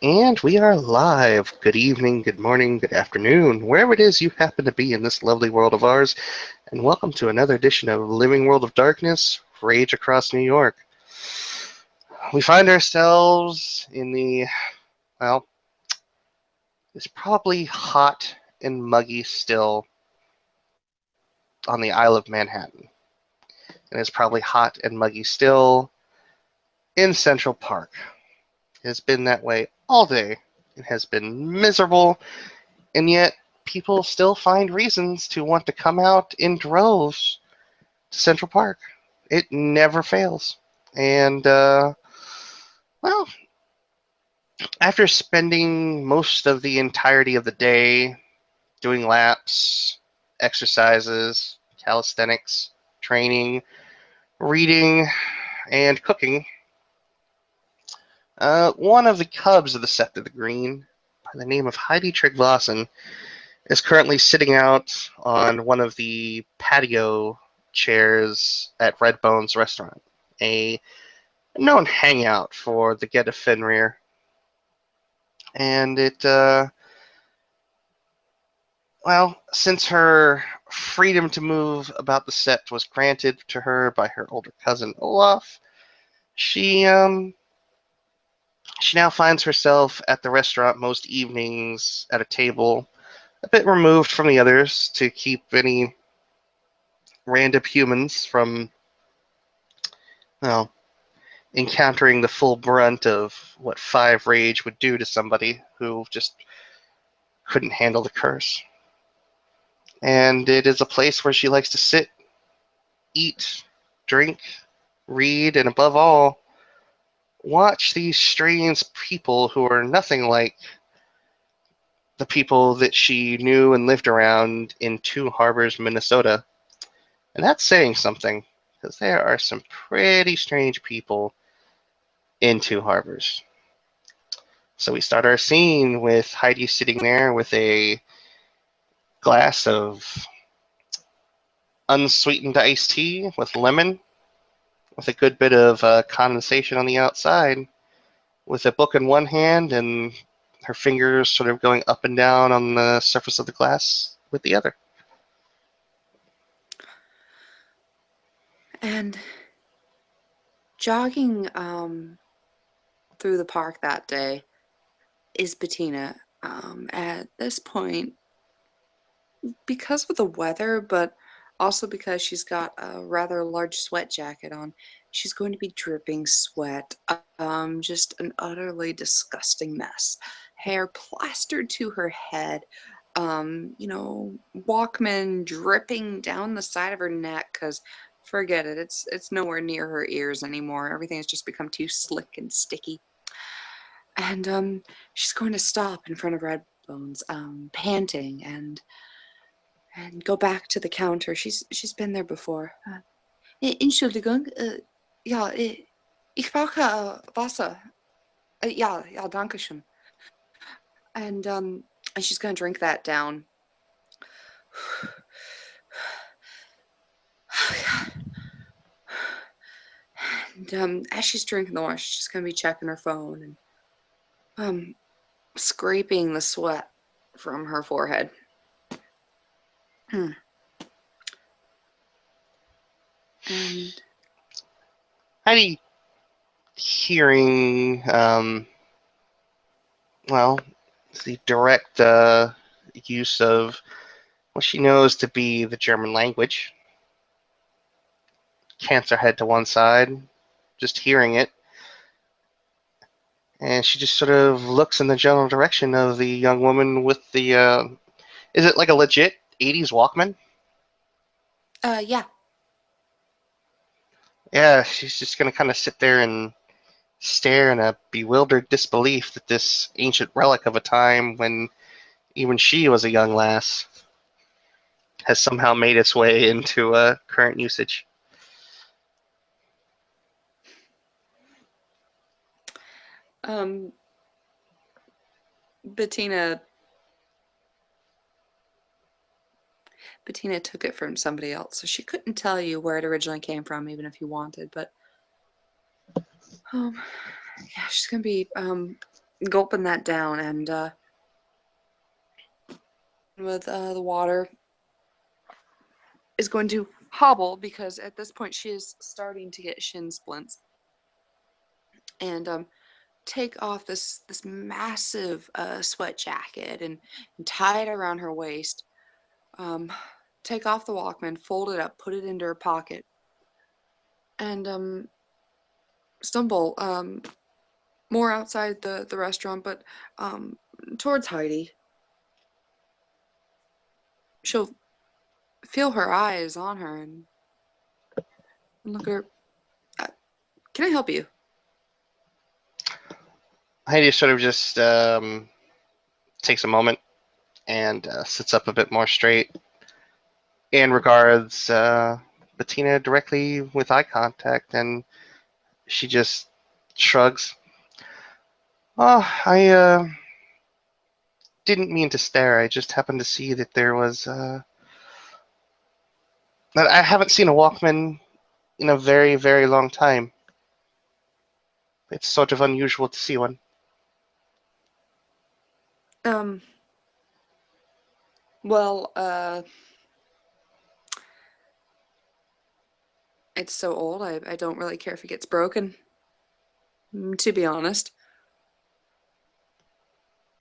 And we are live. Good evening, good morning, good afternoon, wherever it is you happen to be in this lovely world of ours. And welcome to another edition of Living World of Darkness, Rage Across New York. We find ourselves in well, it's probably hot and muggy still on the Isle of Manhattan. And it's probably hot and muggy still in Central Park. It has been that way all day. It has been miserable. And yet, people still find reasons to want to come out in droves to Central Park. It never fails. And, well, after spending most of the entirety of the day doing laps, exercises, calisthenics, training, reading, and cooking, one of the cubs of the Sect of the Green, by the name of Heidi Tryggvason, is currently sitting out on one of the patio chairs at Red Bones restaurant, a known hangout for the Get of Fenrir. And since her freedom to move about the set was granted to her by her older cousin Olaf, she she now finds herself at the restaurant most evenings at a table a bit removed from the others to keep any random humans from, well, encountering the full brunt of what 5 rage would do to somebody who just couldn't handle the curse. And it is a place where she likes to sit, eat, drink, read, and above all, watch these strange people who are nothing like the people that she knew and lived around in Two Harbors, Minnesota. And that's saying something, because there are some pretty strange people in Two Harbors. So we start our scene with Heidi sitting there with a glass of unsweetened iced tea with lemon, with a good bit of condensation on the outside, with a book in one hand and her fingers sort of going up and down on the surface of the glass with the other. And jogging through the park that day is Bettina. At this point, because of the weather, but also because she's got a rather large sweat jacket on, she's going to be dripping sweat. Just an utterly disgusting mess. Hair plastered to her head. Walkman dripping down the side of her neck because forget it, it's nowhere near her ears anymore. Everything has just become too slick and sticky. And she's going to stop in front of Redbones, panting and go back to the counter. She's been there before. Entschuldigung, ja, ich brauche Wasser. Ja, ja, danke schön. And she's gonna drink that down. And as she's drinking the water, she's just gonna be checking her phone and scraping the sweat from her forehead. And Heidi, hearing, the direct use of what she knows to be the German language, cants her head to one side, just hearing it, and she just sort of looks in the general direction of the young woman with the, is it like a legit 80s Walkman? yeah. Yeah, she's just going to kind of sit there and stare in a bewildered disbelief that this ancient relic of a time when even she was a young lass has somehow made its way into current usage. Um, Bettina Bettina took it from somebody else, so she couldn't tell you where it originally came from, even if you wanted. But yeah, she's gonna be gulping that down, and with the water is going to hobble because at this point she is starting to get shin splints, and take off this massive sweat jacket and tie it around her waist. Um, take off the Walkman, fold it up, put it into her pocket, and stumble more outside the restaurant, but um, towards Heidi. She'll feel her eyes on her and look at her. Uh, can I help you? Heidi sort of just takes a moment and sits up a bit more straight and regards Bettina directly with eye contact, and she just shrugs. Oh, I didn't mean to stare. I just happened to see that there was. I haven't seen a Walkman in a very, very long time. It's sort of unusual to see one. Um, well, it's so old, I don't really care if it gets broken, to be honest.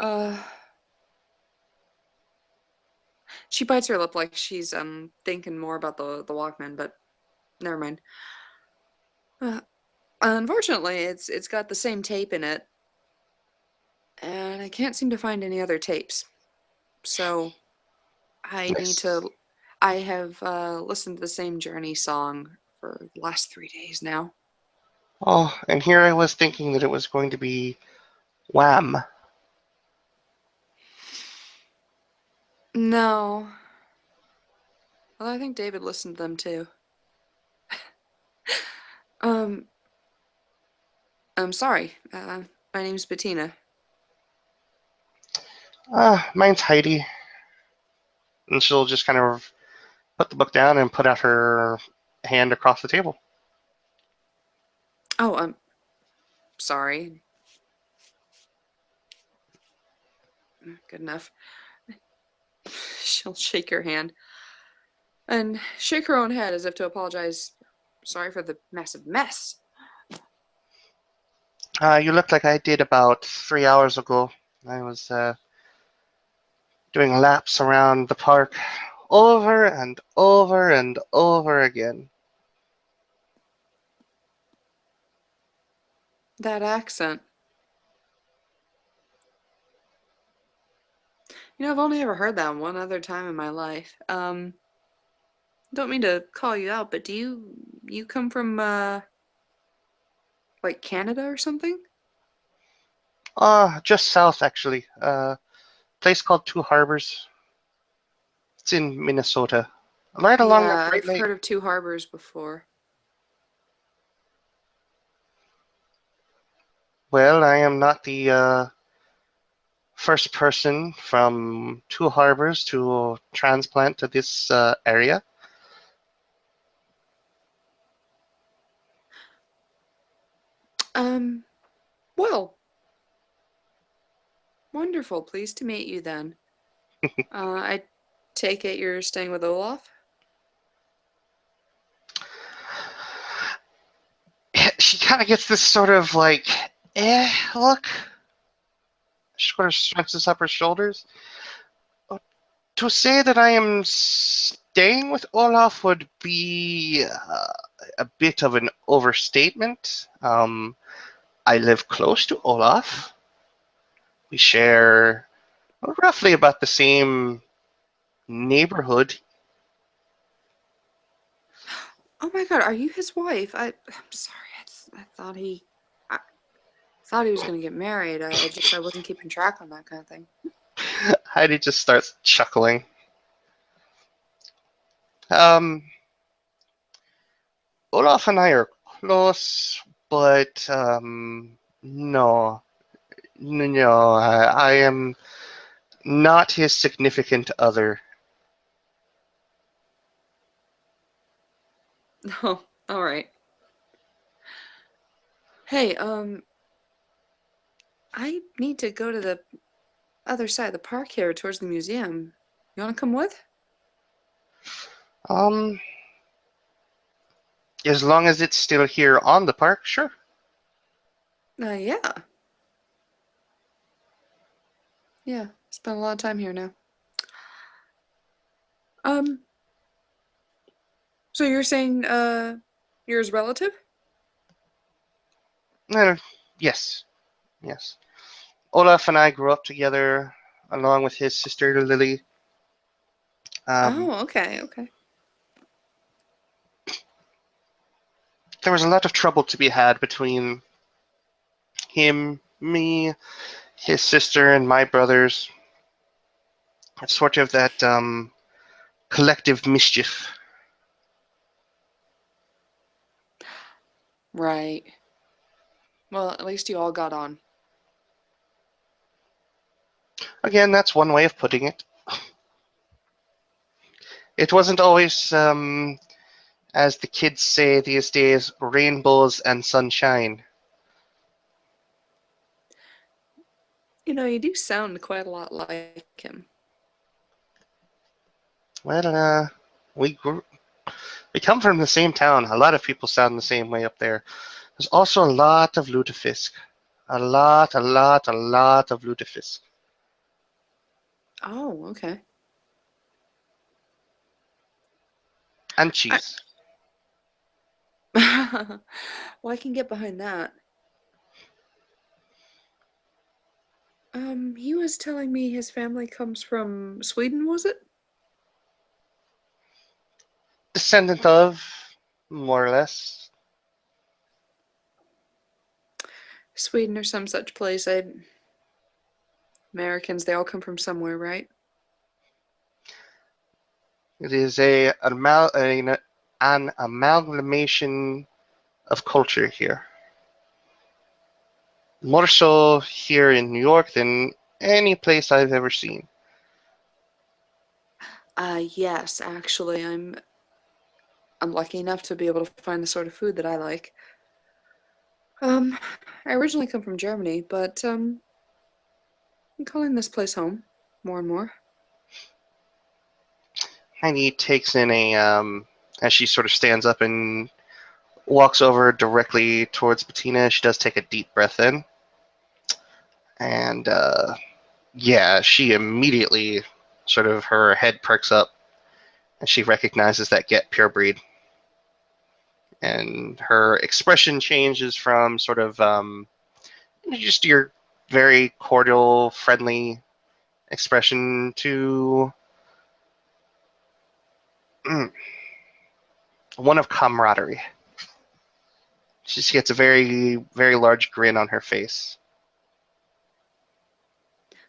Uh, she bites her lip like she's thinking more about the Walkman, but never mind. Uh, unfortunately, it's got the same tape in it, and I can't seem to find any other tapes. So I need Nice. to. I have listened to the same Journey song for the last 3 days now. Oh, and here I was thinking that it was going to be Wham. No, well, I think David listened to them too. Um, I'm sorry. My name's Bettina. Mine's Heidi. And she'll just kind of put the book down and put out her hand across the table. Oh, I'm sorry. Good enough. She'll shake your hand and shake her own head as if to apologize. Sorry for the massive mess. You looked like I did about 3 hours ago. I was doing laps around the park over and over and over again. That accent. I've only ever heard that one other time in my life. Don't mean to call you out, but do you come from like Canada or something? Just south, actually. Place called Two Harbors. It's in Minnesota, right along the Yeah, Great I've Lake. heard of Two Harbors before. Well, I am not the first person from Two Harbors to transplant to this area. Um, well, wonderful. Pleased to meet you then. I take it you're staying with Olaf? She kind of gets this sort of like, look. She sort of shrugs up her shoulders. To say that I am staying with Olaf would be a bit of an overstatement. I live close to Olaf. We share roughly about the same neighborhood. Oh my God, are you his wife? I'm sorry. I I thought he was gonna get married. I wasn't keeping track on that kind of thing. Heidi just starts chuckling. Um, Olaf and I are close, but no, no, I am not his significant other. No, all right. Hey, I need to go to the other side of the park here towards the museum. You want to come with? Um, as long as it's still here on the park, sure. Yeah. Yeah. Spent a lot of time here now. Um, so you're saying, you're his relative? Uh, yes, yes. Olaf and I grew up together, along with his sister Lily. Um, Oh, okay, okay. there was a lot of trouble to be had between him, me, his sister, and my brothers. It's sort of that collective mischief. Right. Well, at least you all got on. Again, that's one way of putting it. It wasn't always, as the kids say these days, rainbows and sunshine. You know, you do sound quite a lot like him. Well, we grew, we come from the same town. A lot of people sound the same way up there. There's also a lot of lutefisk. A lot of lutefisk. Oh, okay. And I, cheese. well, I can get behind that. He was telling me his family comes from Sweden, was it? Descendant of, more or less. Sweden or some such place. Americans, they all come from somewhere, right? It is an amalgamation of culture here. More so here in New York than any place I've ever seen. Yes, actually, I'm lucky enough to be able to find the sort of food that I like. Um, I originally come from Germany, but I'm calling this place home more and more. Heidi takes in as she sort of stands up and walks over directly towards Bettina. She does take a deep breath in. And yeah, she immediately sort of her head perks up and she recognizes that Get Pure Breed. And her expression changes from sort of just your very cordial, friendly expression to one of camaraderie. She just gets a very, very large grin on her face.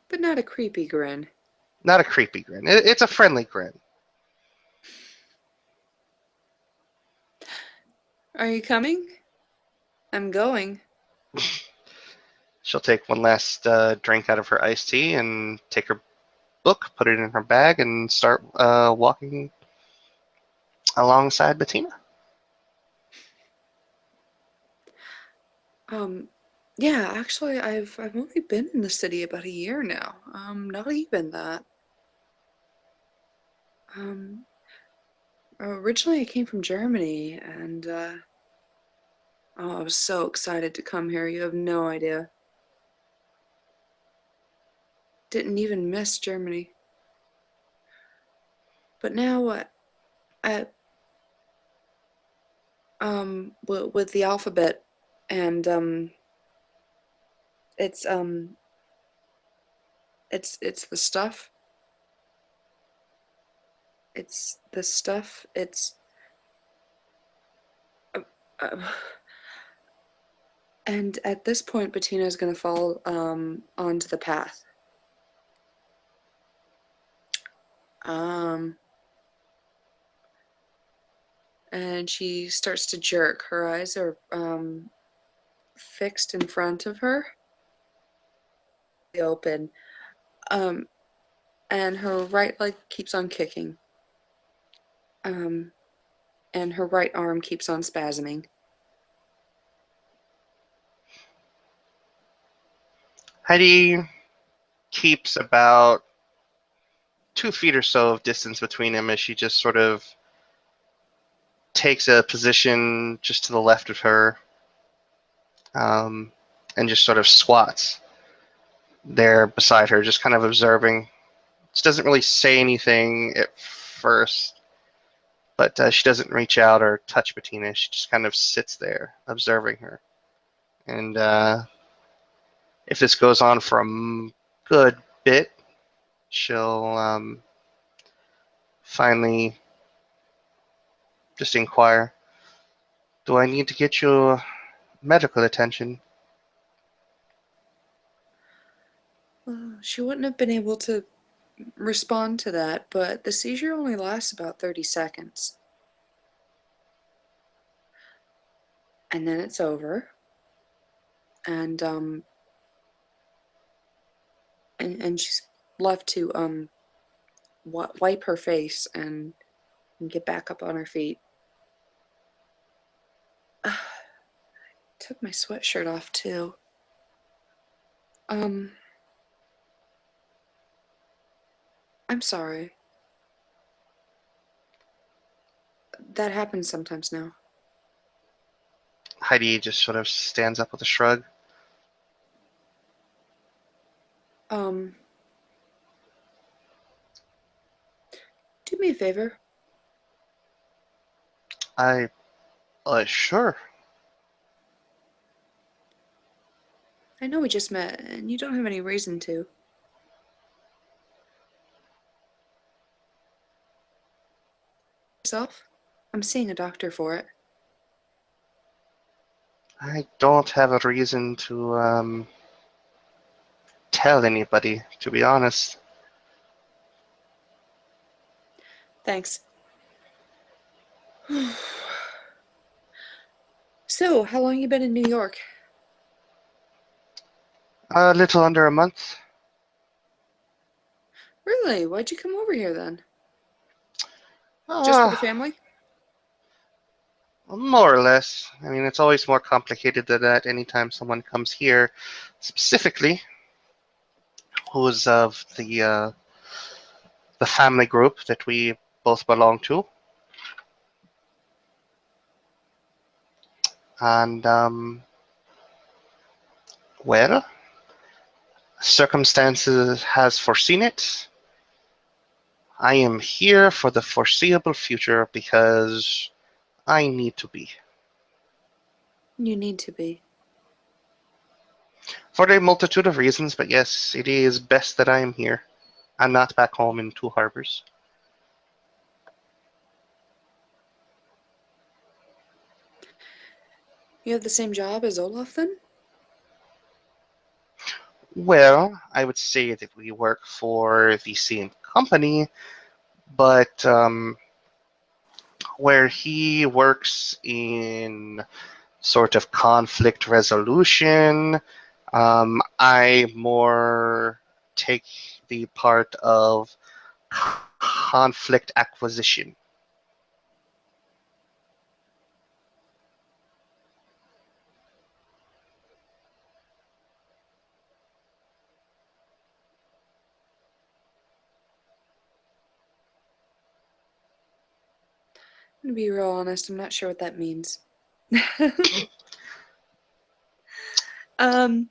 But not a creepy grin. Not a creepy grin. It's a friendly grin. Are you coming? I'm going. She'll take one last drink out of her iced tea and take her book, put it in her bag, and start walking alongside Bettina. Um, yeah, actually, I've only been in the city about a year now. Not even that. Um, Originally I came from Germany, and oh, I was so excited to come here. You have no idea. Didn't even miss Germany. But now, I with the alphabet, and it's it's the stuff. It's the stuff. It's uh, uh, and at this point, Bettina is going to fall onto the path. Um, and she starts to jerk. Her eyes are fixed in front of her, open. Um, and her right leg keeps on kicking. Um, and her right arm keeps on spasming. Heidi keeps about 2 feet or so of distance between him as she just sort of takes a position just to the left of her, um, and just sort of squats there beside her, just kind of observing. She doesn't really say anything at first, but she doesn't reach out or touch Bettina. She just kind of sits there observing her. And if this goes on for a good bit, she'll finally just inquire, "Do I need to get you medical attention?" Well, she wouldn't have been able to respond to that, but the seizure only lasts about 30 seconds. And then it's over. And and she's left to wipe her face and get back up on her feet. Took my sweatshirt off too. Um, I'm sorry. That happens sometimes now. Heidi just sort of stands up with a shrug. Um, do me a favor. I, sure. I know we just met, and you don't have any reason to. Yourself? I'm seeing a doctor for it. I don't have a reason to tell anybody, to be honest. Thanks. So, how long you been in New York? A little under a month. Really? Why'd you come over here then? Just for Uh, the family? More or less. I mean, it's always more complicated than that anytime someone comes here, specifically who's of the family group that we both belong to. And, well, circumstances has foreseen it. I am here for the foreseeable future because I need to be. You need to be. For a multitude of reasons, but yes, it is best that I am here. I'm not back home in Two Harbors. You have the same job as Olaf then? Well, I would say that we work for the same company, but where he works in sort of conflict resolution, I more take the part of conflict acquisition. I'm gonna be real honest, I'm not sure what that means. um,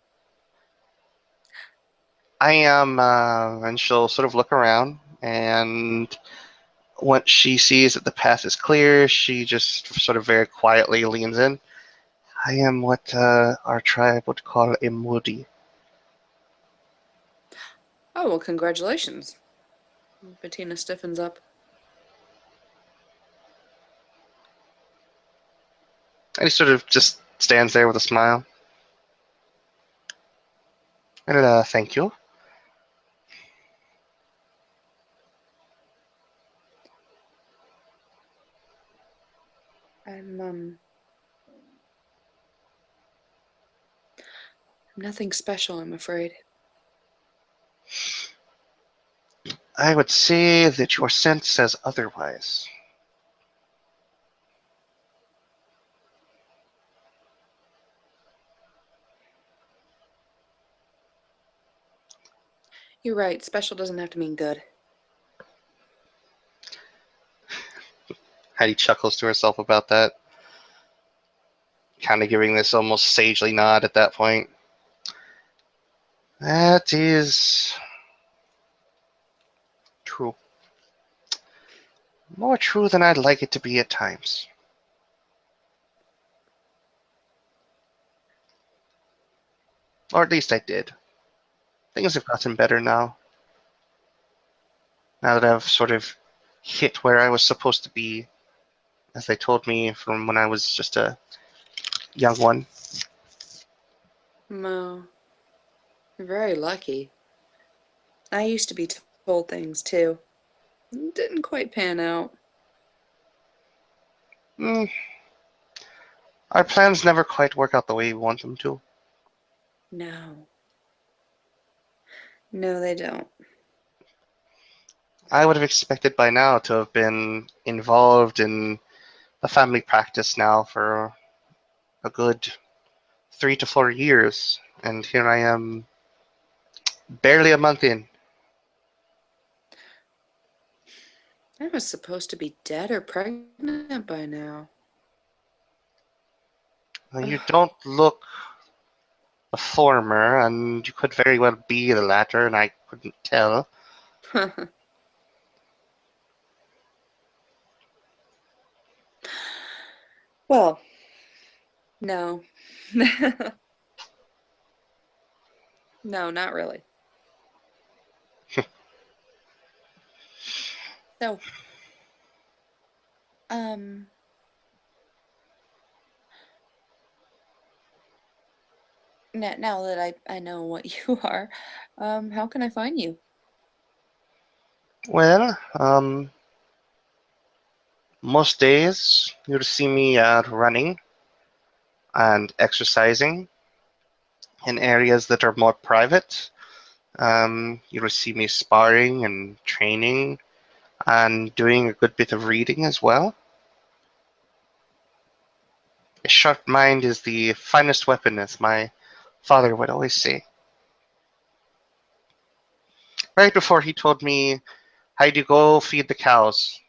I am, and she'll sort of look around, and once she sees that the path is clear, she just sort of very quietly leans in. I am what our tribe would call a moody. oh, well, congratulations. Bettina stiffens up. And he sort of just stands there with a smile. And thank you. I'm nothing special, I'm afraid. I would say that your scent says otherwise. You're right. Special doesn't have to mean good. Heidi chuckles to herself about that, kind of giving this almost sagely nod at that point. That is true. More true than I'd like it to be at times. Or at least I did. Things have gotten better now. Now that I've sort of hit where I was supposed to be, as they told me from when I was just a young one. Mo, you're very lucky. I used to be told things too. Didn't quite pan out. Mm, our plans never quite work out the way we want them to. No. No, they don't. I would have expected by now to have been involved in a family practice now for a good 3 to 4 years, and here I am, barely a month in. I was supposed to be dead or pregnant by now. You don't look the former, and you could very well be the latter, and I couldn't tell. Ugh. Well, no. No, not really. So, um, now that I know what you are, how can I find you? Well, most days you'll see me running and exercising in areas that are more private. You'll see me sparring and training and doing a good bit of reading as well. A sharp mind is the finest weapon, as my father would always say. Right before he told me, "How'd you go feed the cows?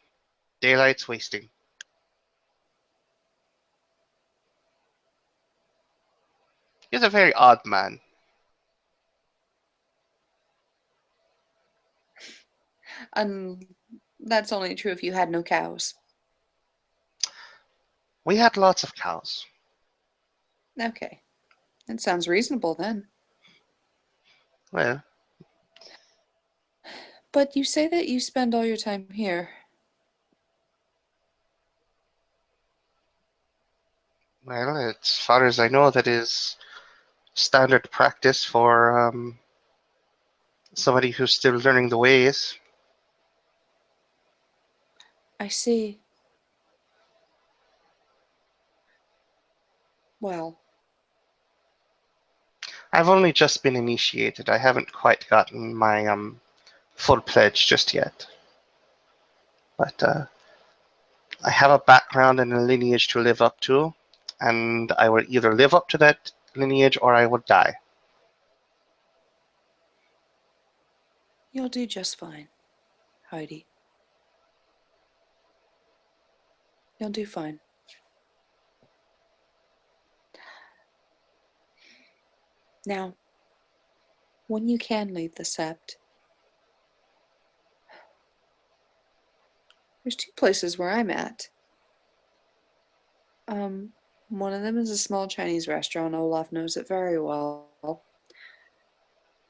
Daylight's wasting." He's a very odd man. And that's only true if you had no cows. We had lots of cows. Okay, that sounds reasonable then. Well, But you say that you spend all your time here. as far as I know, that is standard practice for somebody who's still learning the ways. I see. Well, I've only just been initiated. I haven't quite gotten my full pledge just yet. But I have a background and a lineage to live up to, and I will either live up to that lineage or I will die. you'll do just fine, Heidi. You'll do fine. Now, when you can leave the sept, there's two places where I'm at. Um, one of them is a small Chinese restaurant. Olaf knows it very well.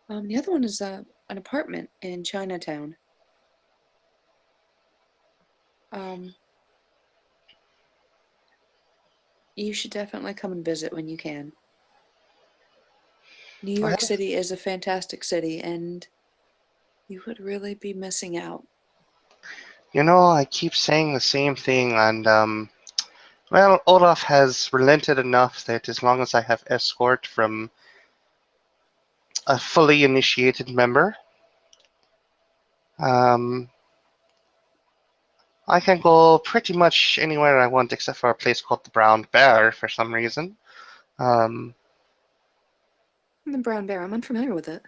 The other one is an apartment in Chinatown. Um, you should definitely come and visit when you can. New York Well, City is a fantastic city, and you would really be missing out. I keep saying the same thing, and well, Olaf has relented enough that as long as I have escort from a fully initiated member, um, I can go pretty much anywhere I want except for a place called the Brown Bear for some reason. Um, The Brown Bear, I'm unfamiliar with it.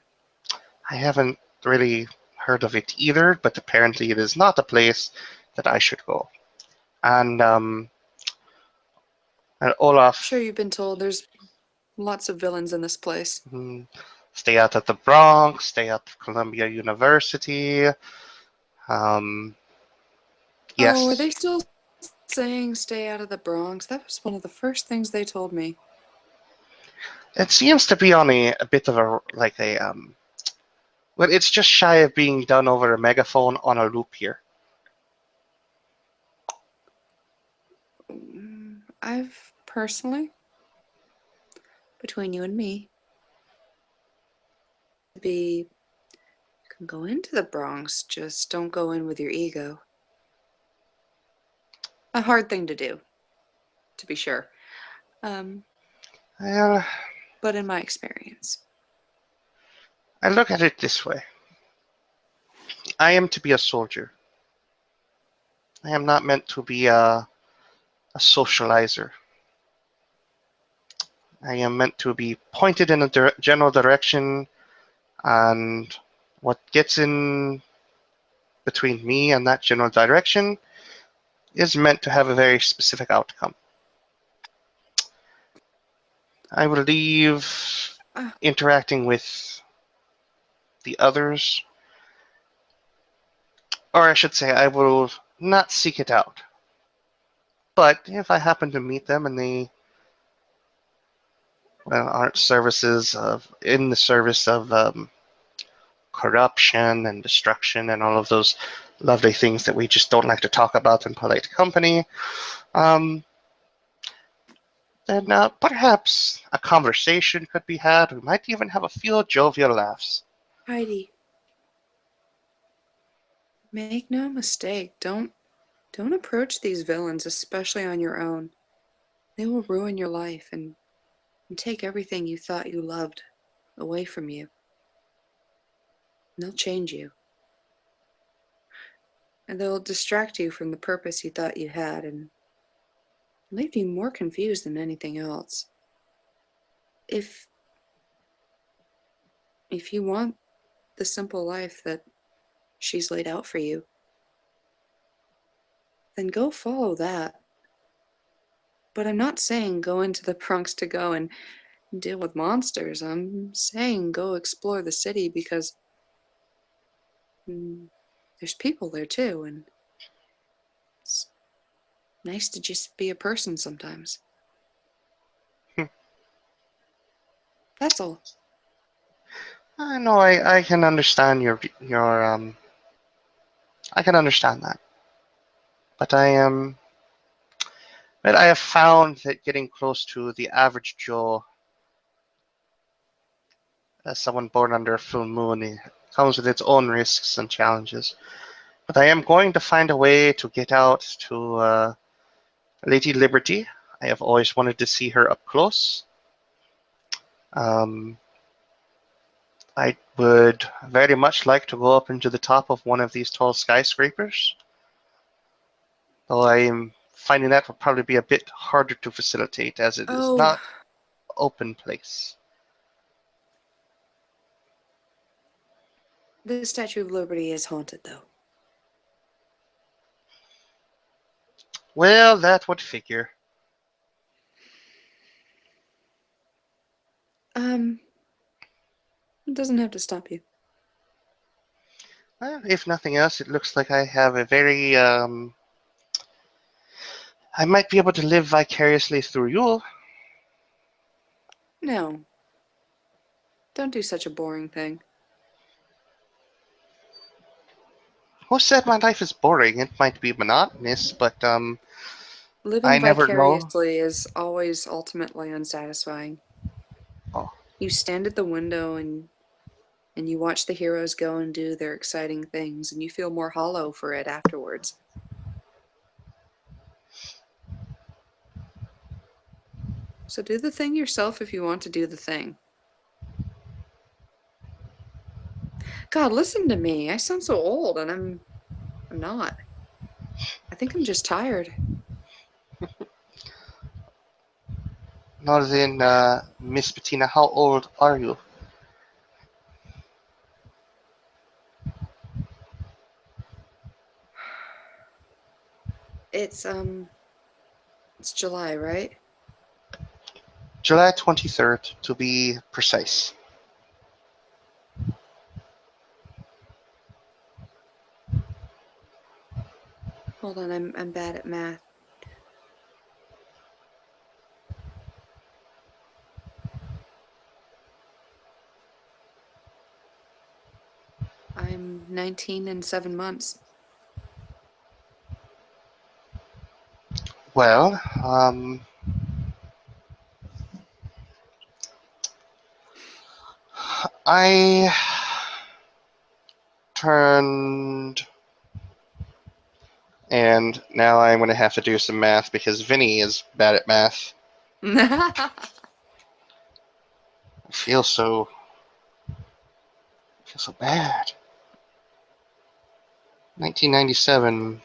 I haven't really heard of it either, but apparently it is not a place that I should go. And I'm sure Olaf, you've been told there's lots of villains in this place. mm, stay out of the Bronx, stay out of Columbia University. Um, Oh, are yes, they still saying stay out of the Bronx? That was one of the first things they told me. it seems to be on a bit of a like a well, it's just shy of being done over a megaphone on a loop here. I've personally, between you and me, be you can go into the Bronx, just don't go in with your ego. A hard thing to do, to be sure. Um, Well, but in my experience, I look at it this way: I am to be a soldier. I am not meant to be a socializer. I am meant to be pointed in a general direction, and what gets in between me and that general direction is meant to have a very specific outcome. I will leave uh, interacting with the others, or I should say, I will not seek it out. But if I happen to meet them and they aren't services of in the service of corruption and destruction and all of those lovely things that we just don't like to talk about in polite company, um, then perhaps a conversation could be had. We might even have a few jovial laughs. Heidi, make no mistake, don't approach these villains, especially on your own. They will ruin your life and take everything you thought you loved away from you. And they'll change you. And they'll distract you from the purpose you thought you had and leave you more confused than anything else. If if you want the simple life that she's laid out for you, then go follow that. But I'm not saying go into the Bronx to go and deal with monsters. I'm saying go explore the city because mm, there's people there too, and it's nice to just be a person sometimes. Hmm. That's all. I know I can understand your I can understand that, but but I have found that getting close to the average Joe, as someone born under a full moon, it comes with its own risks and challenges. But I am going to find a way to get out to Lady Liberty. I have always wanted to see her up close. Um, I would very much like to go up into the top of one of these tall skyscrapers, though I am finding that will probably be a bit harder to facilitate as it is Oh, not open place. the Statue of Liberty is haunted, though. Well, that would figure. Um, it doesn't have to stop you. Well, if nothing else, it looks like I have a very I might be able to live vicariously through you. No, don't do such a boring thing. Who said my life is boring? It might be monotonous, but Living I never know. vicariously is always ultimately unsatisfying. Oh, You stand at the window and you watch the heroes go and do their exciting things, and you feel more hollow for it afterwards. So do the thing yourself if you want to do the thing. God, listen to me. I sound so old, and I'm not. I think I'm just tired. not then, Miss Bettina, how old are you? It's it's July, right? July 23rd, to be precise. Hold on, I'm bad at math. I'm 19 and 7 months. Well, I turned, and now I'm going to have to do some math because Vinny is bad at math. I feel so bad. 1997.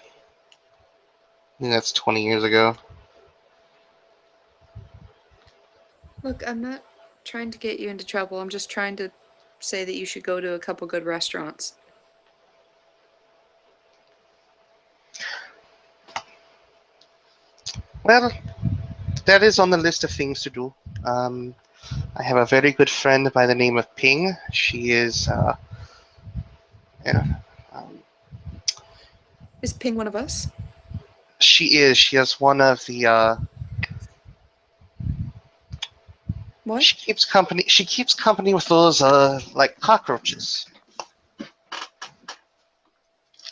I think that's 20 years ago. Look, I'm not trying to get you into trouble. I'm just trying to say that you should go to a couple good restaurants. Well, that is on the list of things to do. Um, I have a very good friend by the name of Ping. She is, yeah, um, Is Ping one of us? she is. She has one of the. What? She keeps company. She keeps company with those like cockroaches.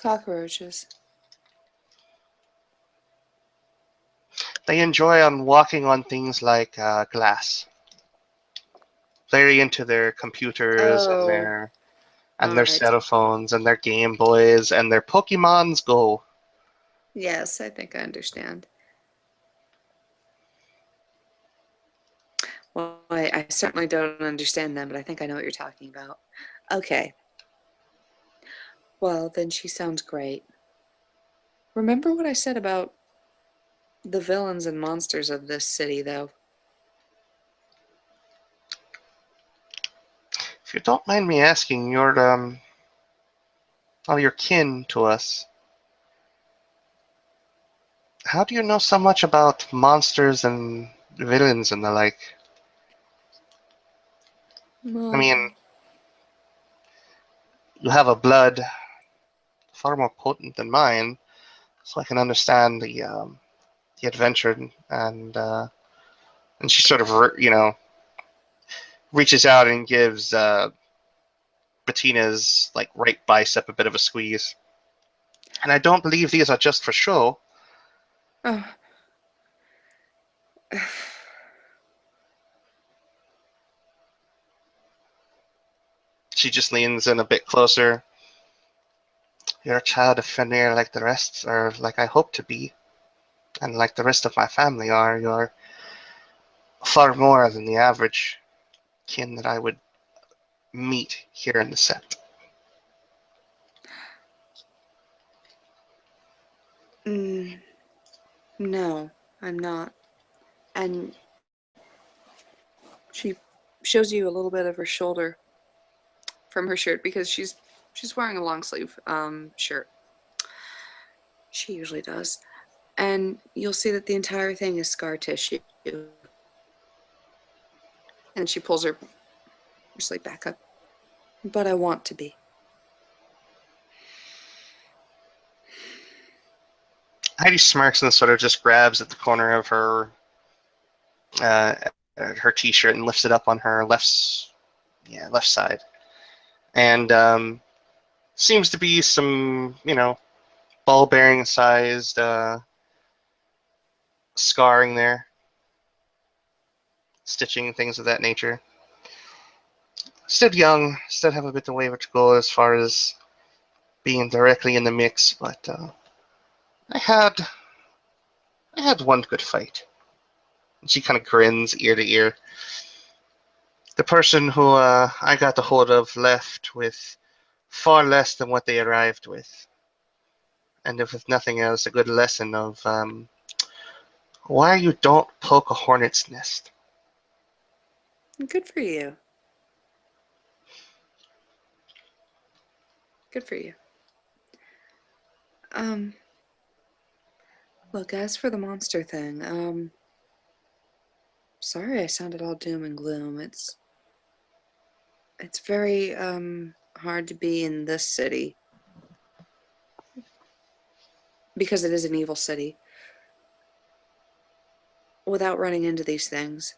Cockroaches. They enjoy on walking on things like glass. Very into their computers Oh, and all their right. cell phones and their Game Boys and their Pokemon's Go. Yes, I think I understand. Well, I certainly don't understand them, but I think I know what you're talking about. Okay. Well, then she sounds great. Remember what I said about the villains and monsters of this city, though? If you don't mind me asking, you're kin to us. How do you know so much about monsters and villains and the like? I Well, mean, you have a blood far more potent than mine, so I can understand the adventure and she sort of reaches out and gives Bettina's like right bicep a bit of a squeeze. And I don't believe these are just for show. oh, She just leans in a bit closer. You're a child of Fenrir like the rest, or like I hope to be, and like the rest of my family are. You're far more than the average kin that I would meet here in the set. mm, no, I'm not. And she shows you a little bit of her shoulder from her shirt because she's wearing a long sleeve shirt. She usually does. And you'll see that the entire thing is scar tissue. And she pulls her sleeve back up. But I want to be. Heidi smirks and sort of just grabs at the corner of uh, her t-shirt and lifts it up on her left side, and seems to be some ball bearing sized scarring there, stitching things of that nature. Still young, still have a bit of way to go as far as being directly in the mix, but I had I had one good fight. And she kind of grins ear to ear. The person who I got the hold of left with far less than what they arrived with, and if with nothing else, a good lesson of why you don't poke a hornet's nest. Good for you. Good for you. Um, Look, as for the monster thing, sorry I sounded all doom and gloom. It's very hard to be in this city because it is an evil city without running into these things.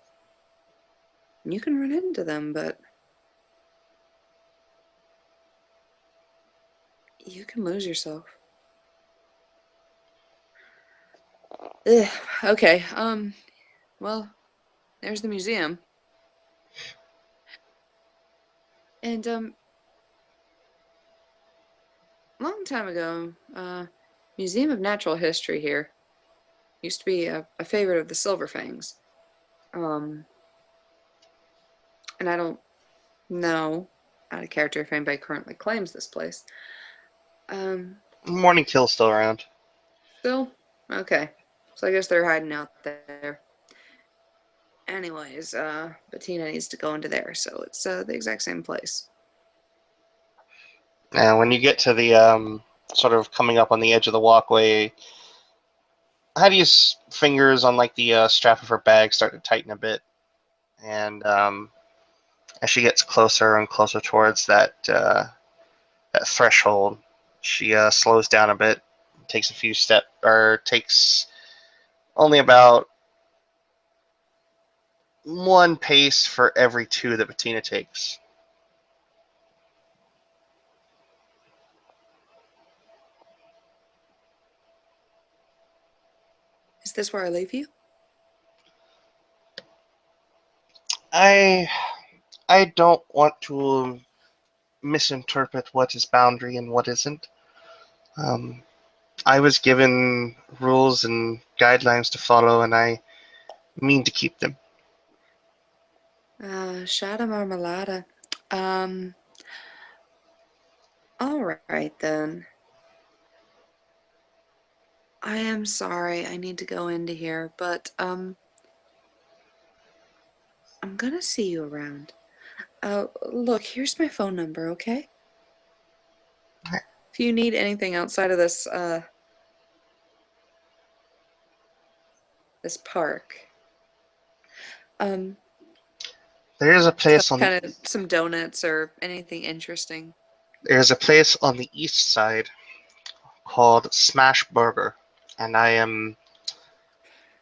You can run into them, but you can lose yourself. Ugh, okay, well, there's the museum. And long time ago, Museum of Natural History here used to be a favorite of the Silverfangs. Um, and I don't know out of character if anybody currently claims this place. Um, Morning Kill's still around. Still? Okay. So I guess they're hiding out there. Anyways, Bettina needs to go into there, so it's the exact same place. And when you get to the sort of coming up on the edge of the walkway, Heidi's fingers on like the strap of her bag start to tighten a bit, and as she gets closer and closer towards that threshold, she slows down a bit, takes a few steps, or takes only about one pace for every two that Bettina takes. Is this where I leave you? I I don't want to misinterpret what is boundary and what isn't. Um, I was given rules and guidelines to follow, and I mean to keep them. Shada Marmalada. Um, all right then. I am sorry I need to go into here, but I'm gonna see you around. Look, here's my phone number, okay? If you need anything outside of this park, um, There is a place on the kind of some donuts or anything interesting. there's a place on the east side called Smash Burger, and I am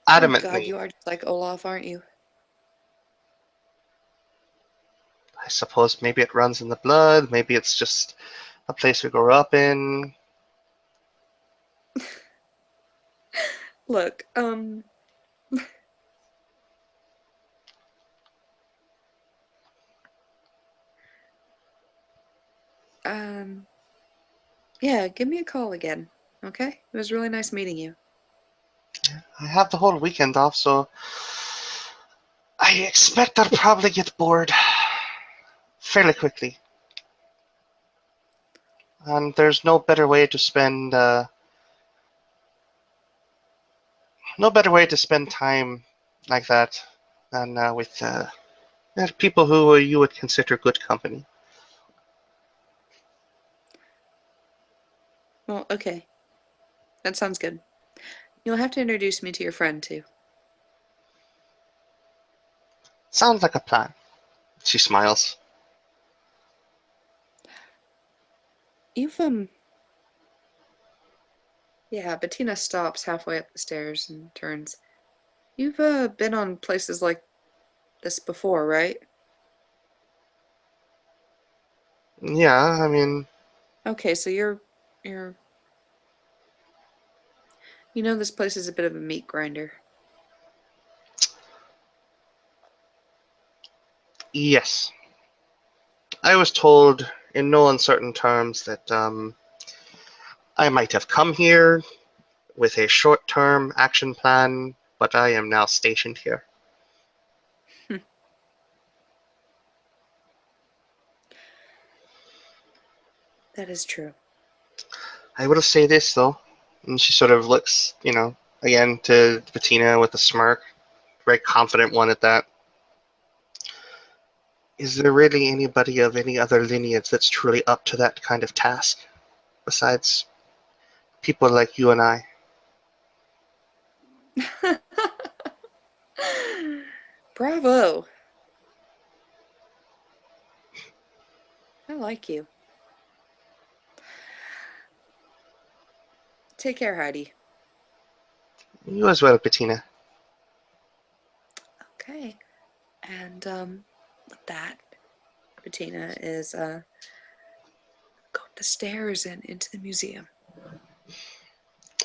Oh God, adamantly, you are just like Olaf, aren't you? I suppose maybe it runs in the blood, maybe it's just a place we grew up in. Look, um, yeah, give me a call again, okay? It was really nice meeting you. I have the whole weekend off, so I expect I'll probably get bored fairly quickly. And there's no better way to spend time like that than with people who you would consider good company. Well, okay, that sounds good. You'll have to introduce me to your friend too. Sounds like a plan. She smiles. You've yeah, Bettina stops halfway up the stairs and turns. You've been on places like this before, right? Yeah, I mean, Okay, so you're you know this place is a bit of a meat grinder. yes. I was told in no uncertain terms that I might have come here with a short term action plan, but I am now stationed here. That is true. I will say this, though, and she sort of looks, again to Bettina with a smirk, very confident one at that. Is there really anybody of any other lineage that's truly up to that kind of task, besides people like you and I? Bravo. I like you. Take care, Heidi. You as well, Bettina. Okay. And with that, Bettina is go up the stairs and into the museum.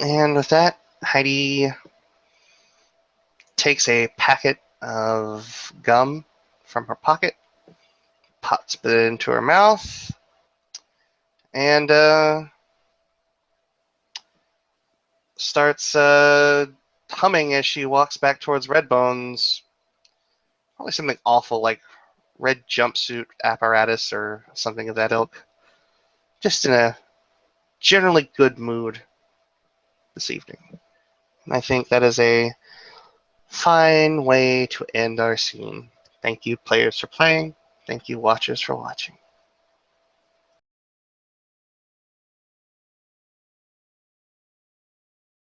And with that, Heidi takes a packet of gum from her pocket, pops it into her mouth, and starts humming as she walks back towards Redbones. Probably something awful like red jumpsuit apparatus or something of that ilk. Just in a generally good mood this evening. And I think that is a fine way to end our scene. Thank you, players, for playing. Thank you, watchers, for watching.